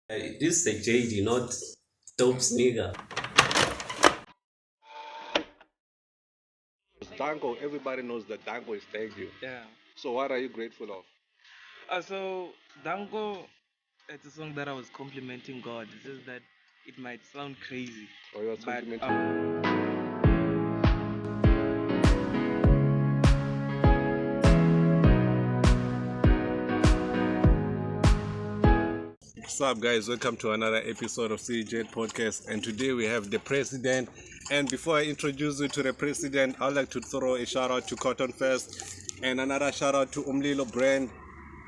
This is a JD, not dope nigga. Danko, everybody knows that Danko is thank you. Yeah. So what are you grateful of? So Danko, it's a song that I was complimenting God. It's just that it might sound crazy, Or you are but complimenting? What's up, guys? Welcome to another episode of CJ Podcast. And today we have the president. And before I introduce you to the president, I'd like to throw a shout out to Cotton Fest and another shout out to UMLILO brand.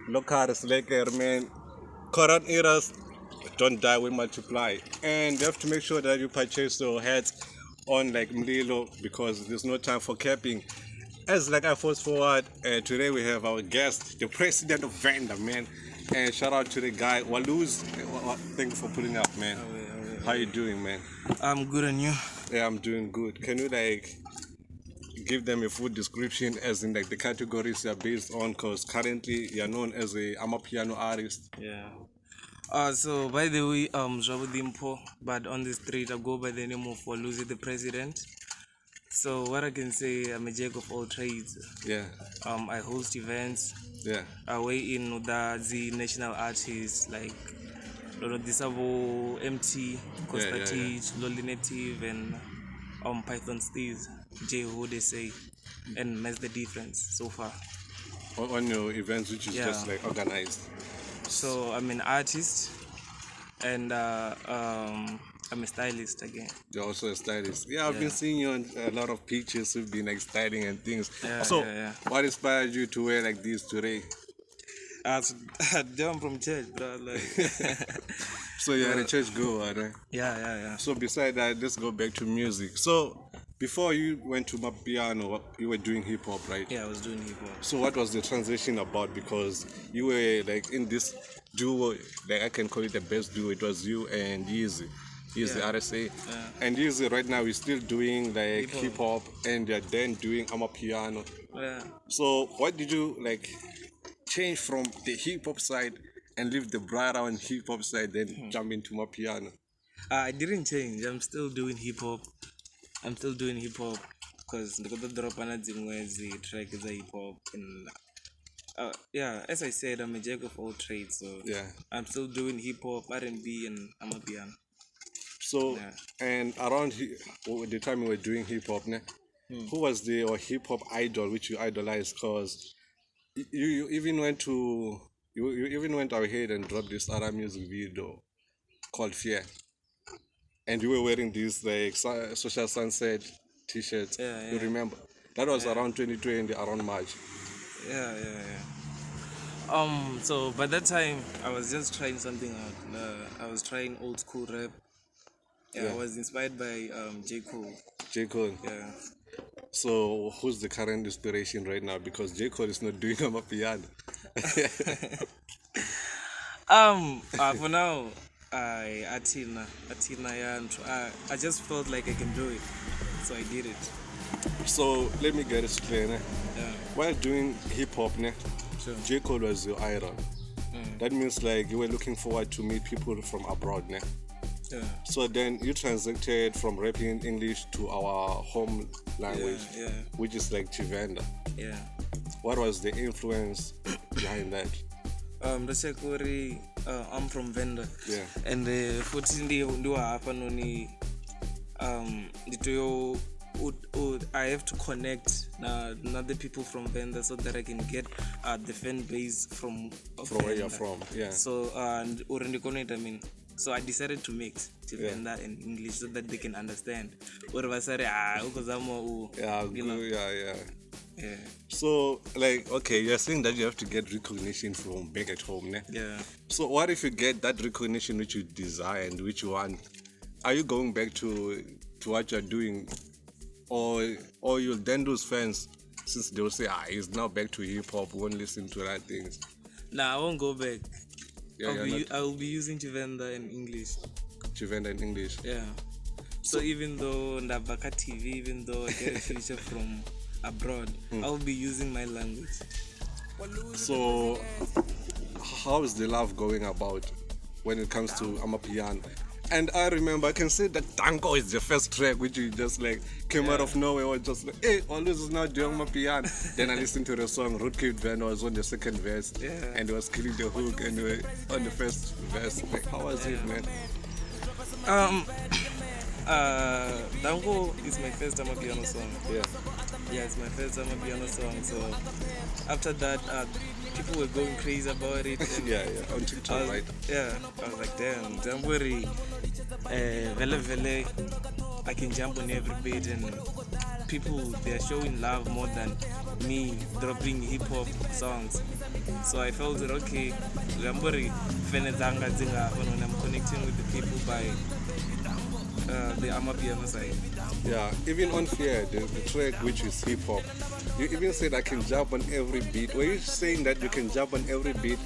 Local Slacker, man. Current eras don't die, we multiply. And you have to make sure that you purchase your hats on like UMLILO because there's no time for capping. As like I fast forward, today we have our guest, the president of VENDA, man. And shout out to the guy, Waluz. Thank you for putting up, man. How you doing, man? I'm good on you. Yeah, I'm doing good. Can you like give them a full description as in like the categories you're based on? Because currently you're known as a Amapiano artist. Yeah. So by the way, Jabo Dimpo, but on the street I go by the name of Waluz, the president. So what I can say, I'm a jack of all trades. Yeah, I host events. yeah. Away in the national artists like Lolo Disabo, MT, Costa Yeah. Teach, Loli Native, and Python Steez, J who they say, and that's the difference so far. On your events, which is Yeah. just like organized. So I'm an artist, and I'm a stylist again. You're also a stylist. Yeah, I've Yeah. been seeing you on a lot of pictures. You've been like styling and things. Yeah, So, yeah. what inspired you to wear like this today? So, I'm from church, bro. Like, So you're a church goer, right? yeah. So beside that, let's go back to music. So before you went to Amapiano, you were doing hip hop, right? Yeah, I was doing hip hop. So what was the transition about? Because you were like in this duo, like I can call it the best duo. It was you and Yeezy. Yeezy Yeah. RSA. And Yeezy right now is still doing like Hip-hop. hip hop and they're then doing Amapiano. Yeah. So what did you like change from the hip hop side and leave the brighter and hip hop side, then jump into Amapiano? I didn't change. I'm still doing hip hop. Because the drop another the track is a hip hop and yeah, as I said, I'm a jack of all trades, so Yeah. I'm still doing hip hop, R&B, and Amapiano. So Yeah. and around the time you were doing hip hop, who was the or hip hop idol which you idolized? Cause you even went to you even went ahead and dropped this other music video called Fear, and you were wearing this like Social Sunset T-shirts. Yeah, You yeah. remember? That was around 2020, around March. Yeah. So by that time, I was just trying something out. I was trying old school rap. Yeah, Yeah. I was inspired by J Cole. J. Cole. Yeah. So who's the current inspiration right now? Because J. Cole is not doing Amapiano. For now, Atina, yeah. I just felt like I can do it, so I did it. So let me get it straight. Yeah. While doing hip hop, Sure. J. Cole was your idol. That means like you were looking forward to meet people from abroad. Yeah. So then you transited from rapping English to our home language, Yeah. which is like Chivenda. Yeah. What was the influence behind that? Let's say I'm from VENDA. Yeah. And the 14 do happen only I have to connect other people from VENDA so that I can get the fan base from Where you're VENDA. from, yeah. So so I decided to mix VENDA and English so that they can understand. Or if I say Yeah, you know. Yeah. So like, okay, you're saying that you have to get recognition from back at home, Yeah. So what if you get that recognition which you desire and which you want? Are you going back to what you're doing, or you'll then lose fans since they'll say, he's now back to hip hop, won't listen to that things? Nah, I won't go back. Yeah, I will be using Chivenda in English. Chivenda in English. Yeah. So even though Ndabaka TV, even though I get a feature from abroad, I will be using my language. So how is the love going about when it comes to Amapiano. And I remember, I can say that DANKO is the first track which you just like came out of nowhere, or just like, hey, Waluz is now doing Amapiano. Then I listened to the song, VENDA was on the second verse, and he was killing the hook, and we were on the first verse. Like, how was it, man? DANKO is my first Amapiano song. Yeah, It's my first Amapiano song. So after that, people were going crazy about it. And yeah, on TikTok, right? Yeah, I was like, damn, don't worry. Vele, I can jump on every beat, and people, they're showing love more than me dropping hip-hop songs. So I felt that, okay, don't worry, when I'm connecting with the people by the Amapiano side. Yeah, even on Fear, the track which is hip hop, you even said I can jump on every beat. Were you saying that you can jump on every beat,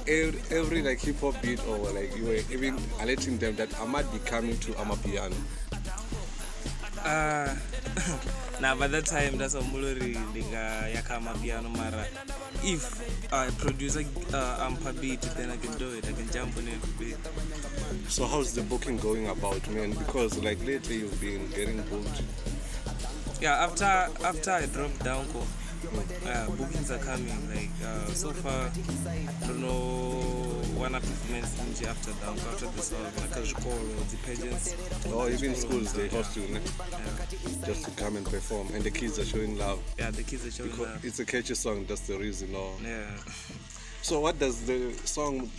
every like hip hop beat, or like you were even alerting them that I might be coming to Amapiano? Now by that time, that's a mulori yaka Amapiano mara. If I produce a ampa beat, then I can do it. I can jump on every beat. So how's the booking going about, man? Because like lately you've been getting booked. Yeah, after I dropped DANKO, bookings are coming. Like so far, I don't know one performance after DANKO, after the song, like a call or the pageants. Or even schools, they host you, just to come and perform, and the kids are showing love. Yeah, the kids are showing love. It's a catchy song, that's the reason. Or Yeah. so what does the song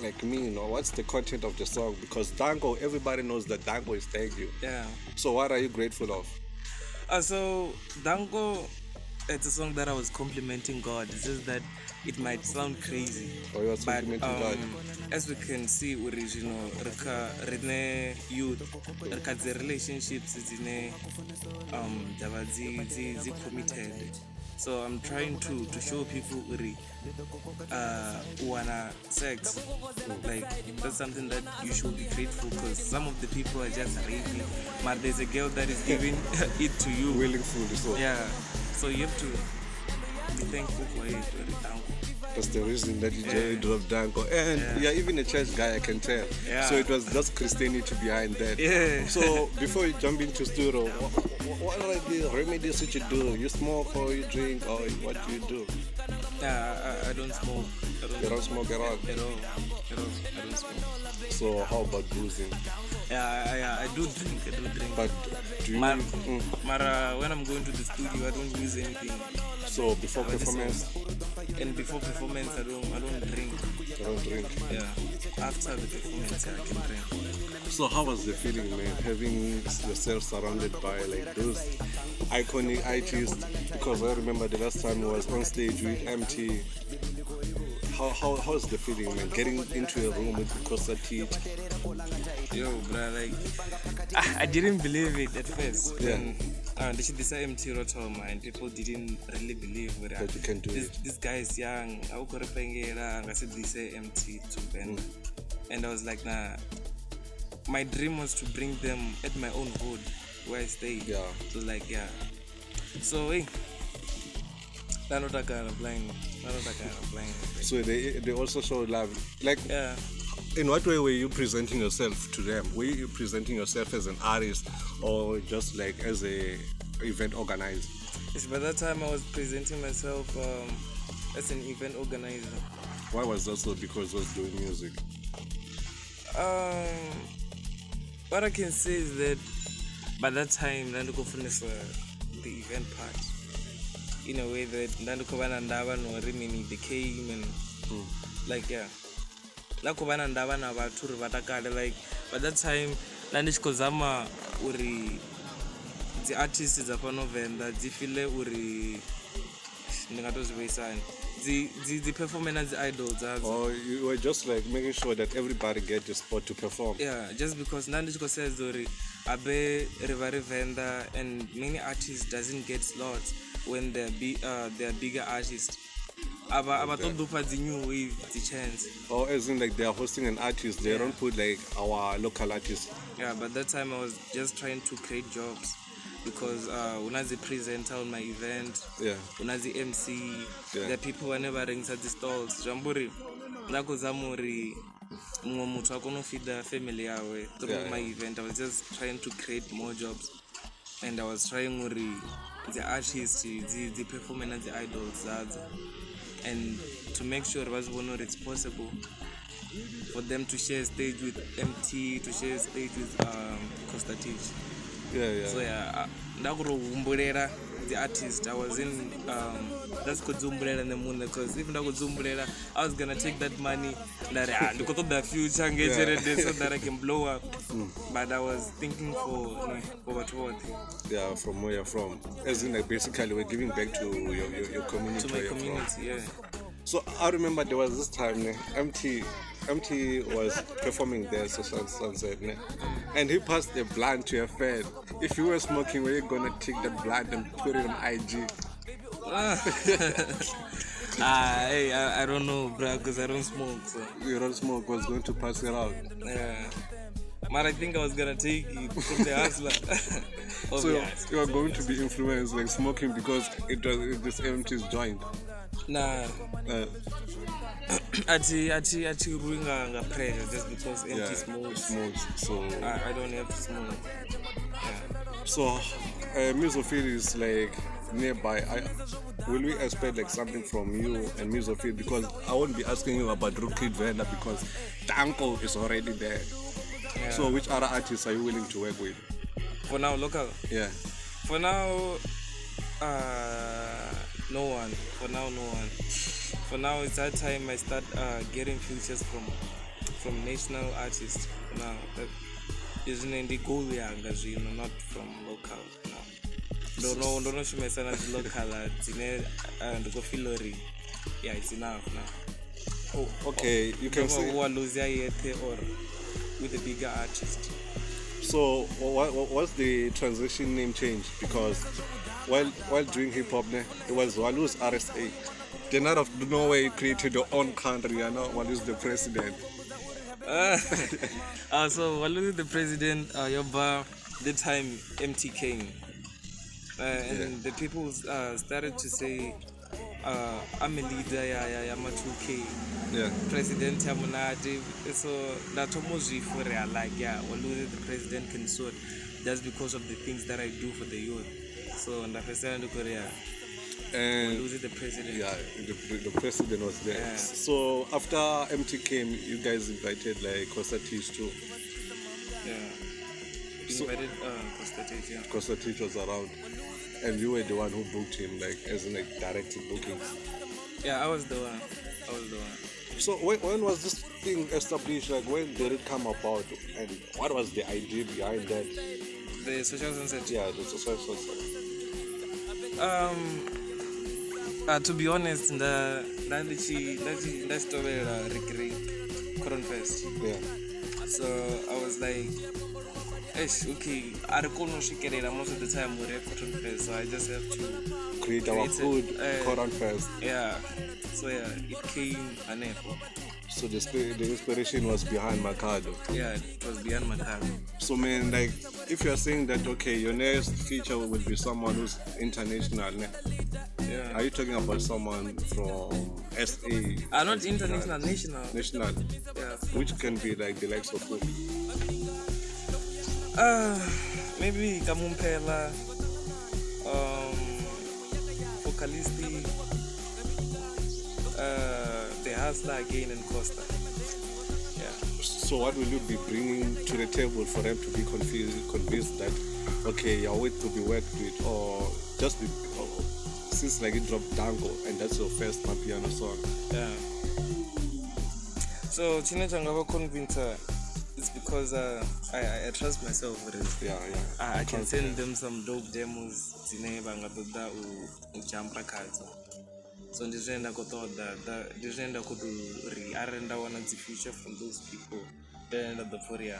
like mean, or what's the content of the song? Because DANKO, everybody knows that DANKO is thank you. Yeah. So what are you grateful of? So DANKO, it's a song that I was complimenting God. It's just that it might sound crazy. Or you are complimenting God? As we can see, original youth, the relationships is in committed. So I'm trying to show people who wanna sex, like that's something that you should be grateful, because some of the people are just raping, but there's a girl that is giving it to you Willingly, so yeah, so you have to be thankful for it. that's the reason that you dropped DANKO. And you're even a church guy, I can tell. Yeah. So it was just Christianity behind that. Yeah. So before you jump into studio, what are the remedies that you do? You smoke or you drink, or what do you do? I don't smoke. You don't smoke at all? At all. I don't smoke. So how about boozing? Yeah, I do drink. But do you... Mara, when I'm going to the studio, I don't use anything. So before performance? And before performance, I don't drink. You don't drink? Yeah. After the performance, I can drink. So how was the feeling, man, having yourself surrounded by like those iconic artists? Because I remember the last time I was on stage with MT. How's the feeling, man, getting into a room with Kosa Teach? Yo, bro, like I didn't believe it at first. Yeah. This is MT Rotom, and people didn't really believe that you can do it. This guy is young. I said this MT to Ben, and I was like, nah. My dream was to bring them at my own hood where I stay. Yeah. So like So hey, that's not that kind of blind. So they also show love. Like, yeah. In what way were you presenting yourself to them? Were you presenting yourself as an artist, or just like as a event organizer? Yes, by that time I was presenting myself as an event organizer. Why was that so? Because I was doing music. What I can say is that by that time Nandiko finished the event part in a way that Nandiko Banandava no Remini they came and like Nako Banandava na Baturu Batakade, like by that time Nandiko Zama Uri the artist is upon VENDA, the file Uri Negatos Wayside. The performance idols. Or you were just like making sure that everybody gets the spot to perform. Yeah, just because Nandiko says Abe Rivari VENDA and many artists doesn't get slots when they're bigger artists. Aba don't do the new wave the chance. Or as in like they are hosting an artist, they don't put like our local artists. Yeah, but that time I was just trying to create jobs. Because when I was the presenter on my event, when I was the MC, the people were never ringing at the stalls. Jamburi, Nako Zamuri, mumwe muthu akonofeeda family yawe through Yeah, my event. I was just trying to create more jobs, and I was trying the artists the performance the idols and to make sure it's possible for them to share stage with MT, to share stage with Costa Teach. Yeah. So yeah, ndakutohumbulera the artist. I was in that's kudzumbulela in the moon, because if ndakudzumbulela I was gonna take that money that the future so that I can blow up. But I was thinking for what. Yeah, from where you're from. As in, like, basically we're giving back to your community. To my community, yeah. So I remember there was this time MT was performing there, Social Sunset, and he passed a blunt to a fan. If you were smoking, were you gonna take the blunt and put it on IG? Hey, I don't know, bro, because I don't smoke. So. You don't smoke, was going to pass it out. Yeah. But I think I was gonna take it from the hustler. So you are going to be influenced like smoking because it was this MT's joint. Nah. Ati ruinga pressure just because empty smokes. So I don't have to smoke. Yeah. So Mizzo Phyll is like nearby. Will we expect like something from you and Mizzo Phyll? Because I won't be asking you about VENDA because DANKO is already there. Yeah. So which other artists are you willing to work with? For now, local. Yeah. For now, no one. For now, no one. For now, it's that time I start getting features from national artists. Now, that isn't in the goal, not from local. No. Don't know if my son is local. And go Phillary. Yeah, it's enough now. Oh, okay. You can say Waluz or with the bigger artist. So what's the transition name change? Because while doing hip hop, it was Waluz RSA. Then out of nowhere you created your own country, Waluz the president. So Waluz the president, Yoba, the time MT came. And the people started to say, I'm a leader, I'm a 2K. Yeah. President Yamunadi. So that's almost for real, like, yeah, Waluz the president can sort. That's because of the things that I do for the youth. So in the president of Korea, And Waluz the president. yeah, the president was there. Yeah. So after MT came, you guys invited like Costa Teach too. Yeah. Invited Costa Teach, yeah. Costa Teach was around, and you were the one who booked him, like as in like directed bookings. Yeah, I was the one. So when was this thing established? Like when did it come about, and what was the idea behind that? The social sunset. Yeah, the social sunset. To be honest, that's recreate Cotton Fest. Yeah. So I was like, okay, I don't know most of the time we're at Cotton Fest, so I just have to Create our food, Cotton Fest. Yeah. So yeah, it came an effort. So the inspiration was behind Mercado. Yeah, it was behind Mercado. So man, like if you're saying that okay, your next feature will be someone who's international, Yeah. are you talking about someone from SA? Not international, national. National, Yeah. which can be like the likes of who? Maybe Kamumpela, Focalisti, the Hustler again, and Costa. Yeah. So what will you be bringing to the table for them to be convinced that okay, you're worth to be worked with, or just be since like it dropped DANKO and that's your first Amapiano song? Yeah. So Chinachangava convinced her. It's because I trust myself with it. Yeah. I can send them some dope demos. So ndizvenda kutoda ndizvenda kuti arenda one of the future from those people then the Foria.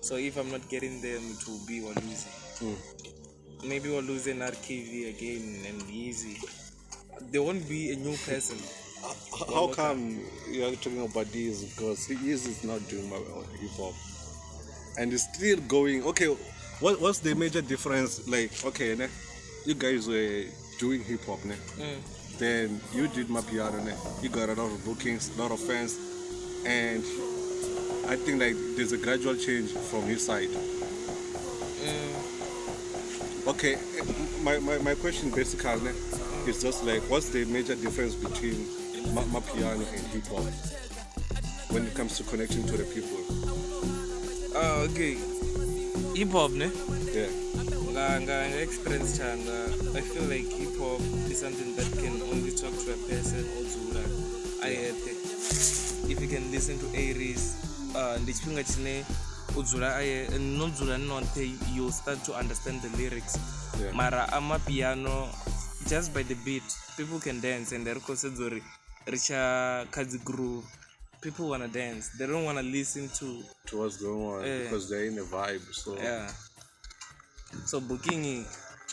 So if I'm not getting them, it will be Waluz. Maybe Waluz and RKV again and Easy. There won't be a new person. How come you're talking about this? Because he is not doing hip hop and it's still going. Okay, what's the major difference? Like, okay, you guys were doing hip hop, then you did Amapiano, you got a lot of bookings, a lot of fans. and I think like there's a gradual change from his side. Okay, my question basically is just like, what's the major difference between Amapiano and hip hop when it comes to connecting to the people? Okay. Hip hop, ne? Yeah. Experience changa. I feel like hip hop is something that can only talk to a person or to if you can listen to Aries, you'll start to understand the lyrics. Yeah. Mara Amapiano, just by the beat, people can dance, and they're considered Richa Kazi groove. People wanna dance. They don't wanna listen to what's going on because they're in a vibe. So yeah. So booking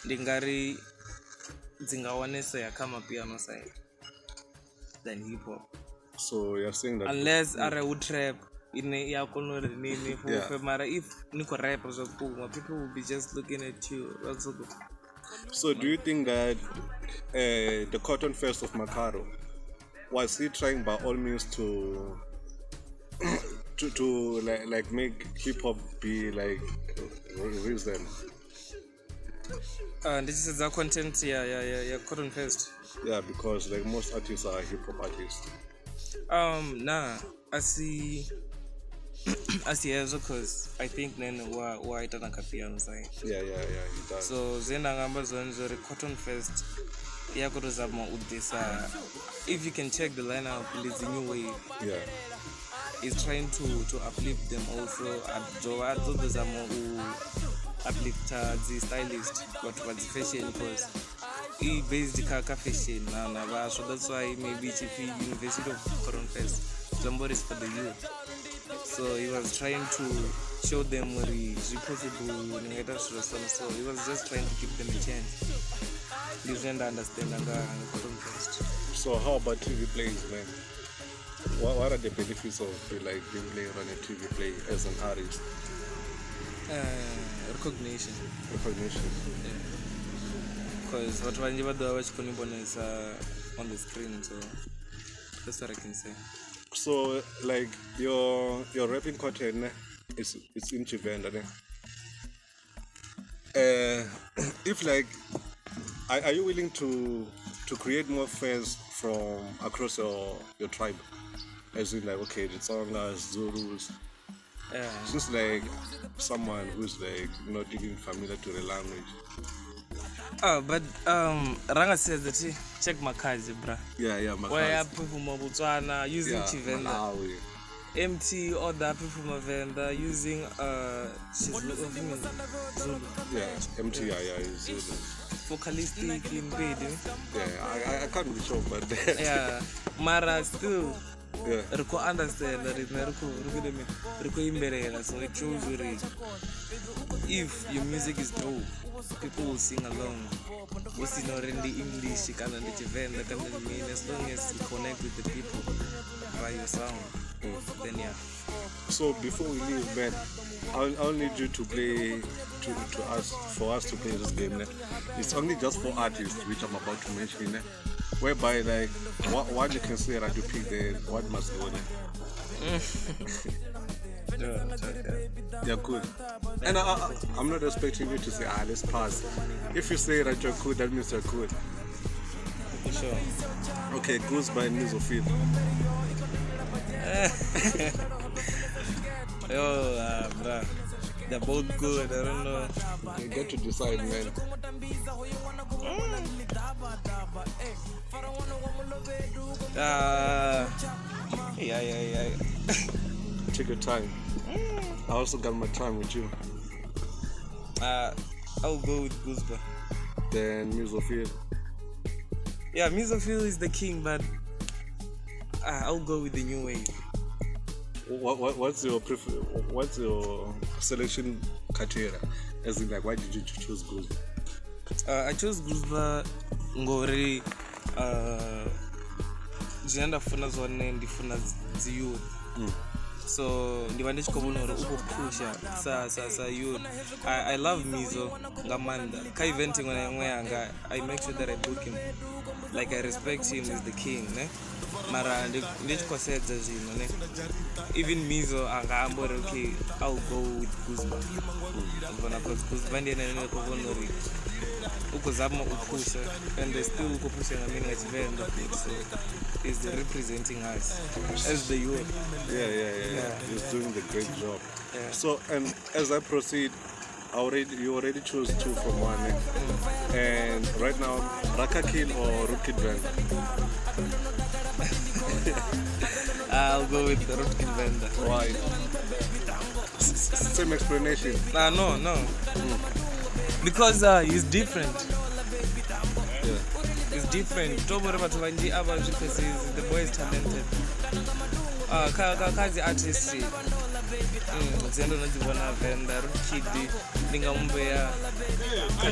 Dingari Zingawanese ya kama piano side than hip hop. So you're saying that unless are would trap in ya kono nini for mara if niko rap so people will be just looking at you. That's good. So do you think that the Cotton Fest of Makaro, was he trying by all means to like make hip hop be like reason? This is the content yeah Cotton Fest. Yeah, because like most artists are hip hop artists. Nah, I see as because I think then why it doesn't piano side. Yeah, he does. So zena ngamba zonzo the Cotton Fest yakutozama udesa. If you can check the lineup, it's a new wave. Yeah. It's trying to uplift them also. Those are more uplift the stylist, but the fashion because he based the fashion now. So that's why maybe if he University of Cotton Fest, somebody's for the youth. So he was trying to show them what is possible. So he was just trying to give them a chance. You don't understand Cotton Fest. So how about TV plays, man? What are the benefits of like being played on a TV play as an artist? Recognition. Because what I never do is on the screen, so that's what I can say. So like your rapping content is into VENDA. If like, are you willing to create more fans from across your tribe? As in like, okay, the Tsongas, Zulus. Just like someone who's like not even familiar to the language. But Ranga says that check my cards, bruh. Yeah, my where people from Botswana using Chivenda. Malawi. MT or the people from VENDA using Zulu. Yeah, MT is Zulu. Vocalistic in bed. Yeah, I can't be sure, but yeah, Mara still. Yeah. Riko understand that Riko imberela, so it shows you if your music is dope, people will sing along. What's in already English, you can understand that can mean as long as you connect with the people by your sound. Then yeah. So before we leave, man, I'll need you to play for us to play this game. It's only just for artists, which I'm about to mention. Whereby like what you can say that you pick the what must go there. You're good. And I'm not expecting you to say let's pass. If you say that you're good, that means you're good. For sure. Okay, Gusba and Mizzo Phyll. Bruh. They're both good, I don't know. You get to decide, man. Yeah. Take your time. I also got my time with you. I'll go with Gusba. Then Mizzo Phyll. Yeah, Mizzo Phyll is the king, but I'll go with the new wave. What's your selection criteria? As in, like, why did you choose Gusba? I chose Gusba ngori ndinanda funa zone ndifuna youth. So ndiva ndichikobona uri ukupusha sa youth. I love Mizzo ngamanda ka event imwe yanga I make sure that I book him, like I respect him as the king, ne? mara ndichikosedza zvino ne even Mizzo angambori okay I'll go with Gusba because Gusba ndiye nekuona uri ukuzama upusha and they still ukupusha ngamini ngachivenda so is representing us as the youth. Yeah. He's doing the great job. Yeah. So, and as I proceed, you already chose 2 from 1, and right now, RACHA Kill or Rootkid VENDA? I'll go with the Rootkid VENDA. Why? Same explanation. No. Because he's different. Yeah. He's different. The boy is talented. Kazi artistry. Zendo najibona VENDA Rootkid ndingamumbeya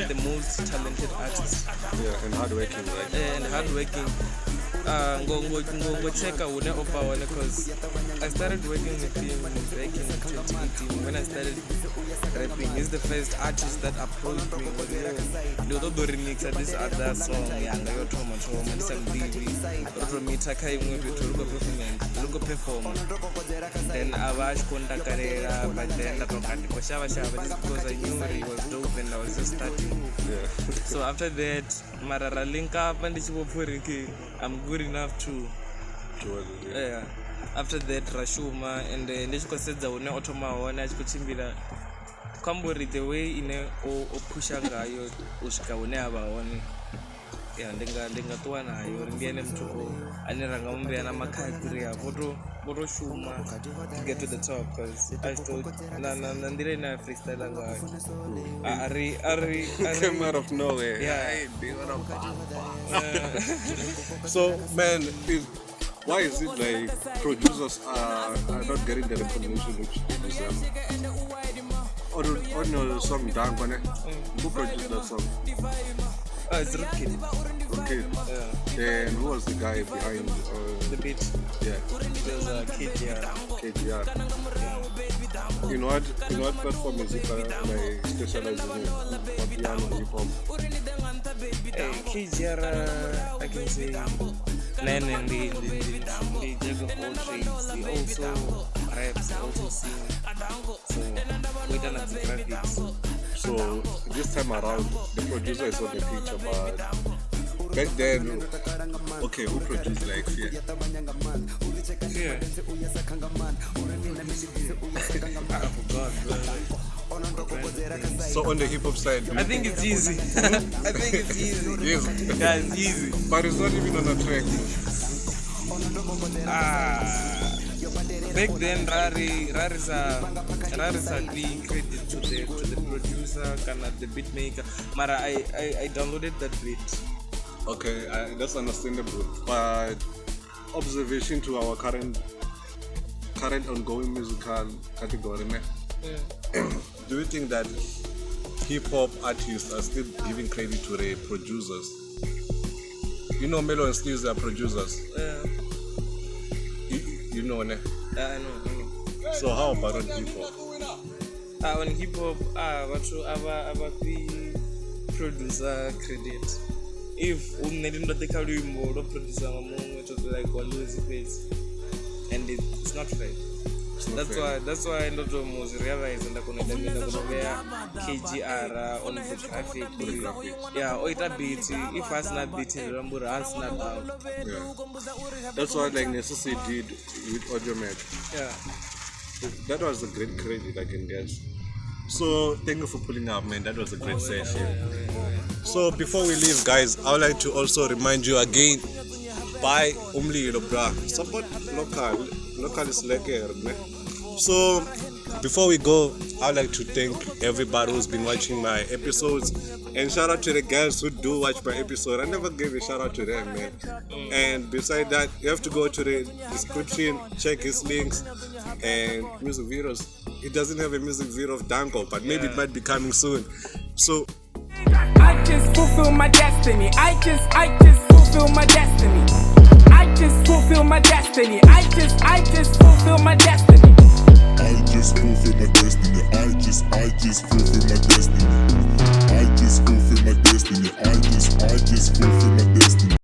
the most talented artist. Yeah, and hardworking, right? And hardworking. Go check out one APPAREL because I started working with him back in 2018 when I started rapping. He's the first artist that approached me with the remix of this other song, Yanga Yo Toma Toma, and some DV. Romita Kaimwe to perform. Then I was contacted, but then I got Shava Shava just because I knew he was dope and I was just starting. Yeah. So after that, Marara link up and I'm good enough to yeah. After that Rashuma and ndechikosedza une otoma one achikuchimbira kwambori the way ine opusha ngayo usvika une avaone yeah ndingatowa nayo ndiene mutoko ane rangamumbe ana makadri votoshuma to get to the top because I thought nandira ina freestyle ngayo ari came out of nowhere. Yeah. So, man, why is it like producers are not getting the recognition which they deserve? On your song DANKO, who produced that song? It's Rootkid. Okay. Yeah. Then who was the guy behind The beat. Yeah. There's a KGR. KGR. In what platform is it like specializing in? Amapiano, HIPHOP? KGR, I can say, Nen and the jack of all trades. He also raps, also sings. So we done at the graphics. So this time around, the producer is on the picture, but back then, okay, who produced like Fear? Yeah. I forgot. So on the hip hop side, I think it's easy. I think it's easy. Yes. Yeah, it's easy. But it's not even on a track. Back then, Rarisa being credit to the producer, the beat maker. Mara, I downloaded that beat. Okay, that's understandable. But observation to our current ongoing musical category, do you think that hip hop artists are still giving credit to the producers? You know, Melo and Steve's are producers. You know, ne? I know. So how about on hip hop? On hip hop, producer credit. If the producer like Waluz and it's not fair. That's why I not realize and KGR on the graphic. Yeah, or it a beat. If I not beating, remember us not out. Yeah. That's what like Necessity did with Audiomed. Yeah. That was a great credit, I can guess. So thank you for pulling up, man. That was a great session. So before we leave, guys, I would like to also remind you again, buy UMLILO, bruh. Support local. Local is like here, man. So before we go, I would like to thank everybody who's been watching my episodes, and shout out to the guys who do watch my episode. I never gave a shout out to them, man. And beside that, you have to go to the description, check his links and music videos. It doesn't have a music video of DANKO, but maybe it might be coming soon. So I just fulfill my destiny. I just fulfill my destiny. I just fulfill my destiny. I just fulfill my destiny. I just fulfill my destiny. I just fulfill my destiny. I just fulfill my destiny. I just fulfill my destiny.